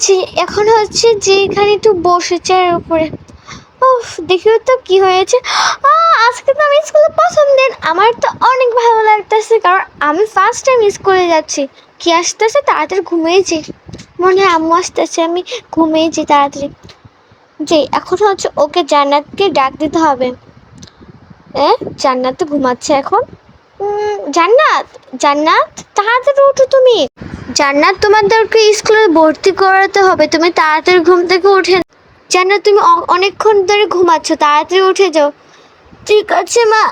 যে এখন হচ্ছে যে এখানে একটু বসে চেয়ারের উপরে। উফ, দেখিও তো কি হয়েছে। আজকে তো আমি স্কুলে প্রথম দিন, আমার তো অনেক ভালো লাগতেছে, কারণ আমি ফার্স্ট টাইম স্কুলে যাচ্ছি। কি আসতেছে, তাড়াতাড়ি ঘুমিয়েছি, মনে হয় আম্মু আসতেছে, আমি ঘুমিয়েছি তাড়াতাড়ি। যে এখন হচ্ছে ওকে জান্নাতকে ডাক দিতে হবে। জান্নাত তো ঘুমাচ্ছে এখন। জান্নাত, জান্নাত তাড়াতাড়ি উঠো তুমি। জান্নাত, তোমাদেরকে স্কুলে ভর্তি করাতে হবে, তুমি তাড়াতাড়ি ঘুম থেকে উঠে। জান্নাত, তুমি অনেকক্ষণ ধরে ঘুমাচ্ছ, তাড়াতাড়ি উঠে যাও। ঠিক আছে মা।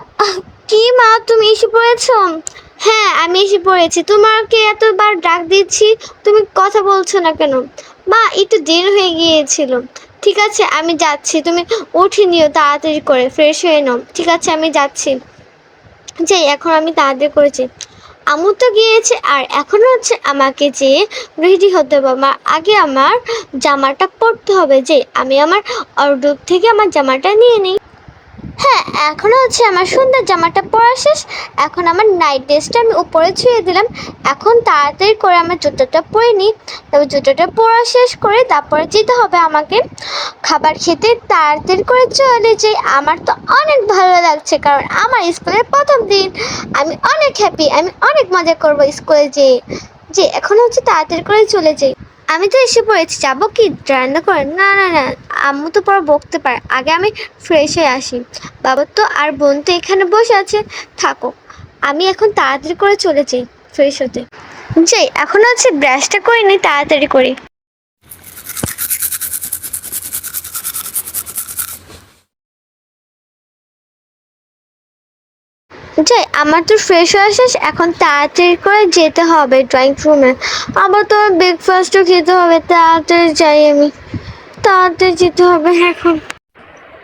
কি মা, তুমি এসে পড়েছ? হ্যাঁ, আমি এসে পড়েছি, তোমাকে এতবার ডাক দিচ্ছি, তুমি কথা বলছো না কেন? মা, একটু দেরি হয়ে গিয়েছিল। ঠিক আছে, আমি যাচ্ছি, তুমি উঠে নিও তাড়াতাড়ি করে, ফ্রেশ হয়ে নাও। ঠিক আছে, আমি যাচ্ছি। যে এখন আমি তাড়াতাড়ি করেছি। আম্মু তো গিয়েছে, আর এখন হচ্ছে আমাকে যে রেডি হতে হবে। আমার আগে আমার জামাটা পরতে হবে। যে আমি আমার ওয়ারড্রোব থেকে আমার জামাটা নিয়ে নিই। হ্যাঁ, এখন হচ্ছে আমার সুন্দর জামাটা পরা শেষ। এখন আমার নাইট ড্রেসটা আমি উপরে ছুঁয়ে দিলাম। এখন তাড়াতাড়ি করে আমার জুতোটা পরে নিই। তবে জুতোটা পরা শেষ করে তারপরে যেতে হবে আমাকে খাবার খেতে। তাড়াতাড়ি করে চলে যাই। আমার তো অনেক ভালো লাগছে, কারণ আমার স্কুলের প্রথম দিন। আমি অনেক হ্যাপি, আমি অনেক মজা করব স্কুলে যেয়ে। যে এখন হচ্ছে তাড়াতাড়ি করে চলে যাই। আমি তো এসে পড়েছি, যাবো কি রান্না করে? না না না, আম্মু তো পরে বকতে পারে, আগে আমি ফ্রেশ হয়ে আসি। বাবা তো আর বোন তো এখানে বসে আছে, থাকো। আমি এখন তাড়াতাড়ি করে চলে যাই ফ্রেশ হতে। যাই, এখন হচ্ছে ব্রাশটা করে নিই তাড়াতাড়ি করে। যাই, আমার তো ফ্রেশ হয়ে শেষ, এখন তাড়াতাড়ি করে যেতে হবে ড্রয়িং রুমে। আবার তো ব্রেকফাস্টও খেতে হবে, তাড়াতাড়ি যাই আমি, তাড়াতাড়ি যেতে হবে এখন।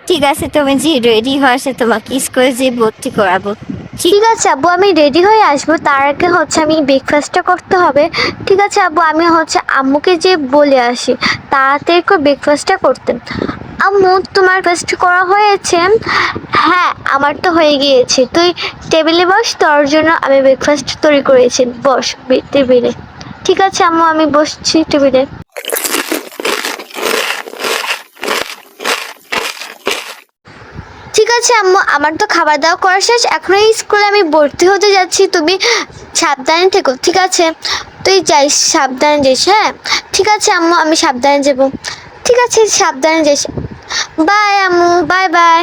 ঠিক আছে, তুমি যে রেডি হয়েছে তোমাকে স্কুলে যে ভর্তি করাবো। ঠিক আছে আব্বু, আমি রেডি হয়ে আসবো, তার আগে হচ্ছে আমি ব্রেকফাস্টটা করতে হবে। ঠিক আছে আব্বু, আমি হচ্ছে আম্মুকে যে বলে আসি তাড়াতাড়ি করে ব্রেকফাস্টটা করতে। আম্মু, তোমার ব্রেকফাস্ট করা হয়েছে? হ্যাঁ, আমার তো হয়ে গিয়েছে। তুই টেবিলে বস, তোর জন্য আমি ব্রেকফাস্ট তৈরি করেছি, বস টেবিলে। ঠিক আছে আম্মু, আমি বসছি টেবিলে। ঠিক আছে আম্মু, আমার তো খাবার দাওয়া করা শেষ, এখন এই স্কুলে আমি ভর্তি হতে যাচ্ছি। তুমি সাবধানে থেকো, ঠিক আছে? তুই যাইস, সাবধানে যাইস। হ্যাঁ ঠিক আছে আম্মু, আমি সাবধানে যাবো। ঠিক আছে, সাবধানে যাইস। বাই আম্মু, বাই বাই।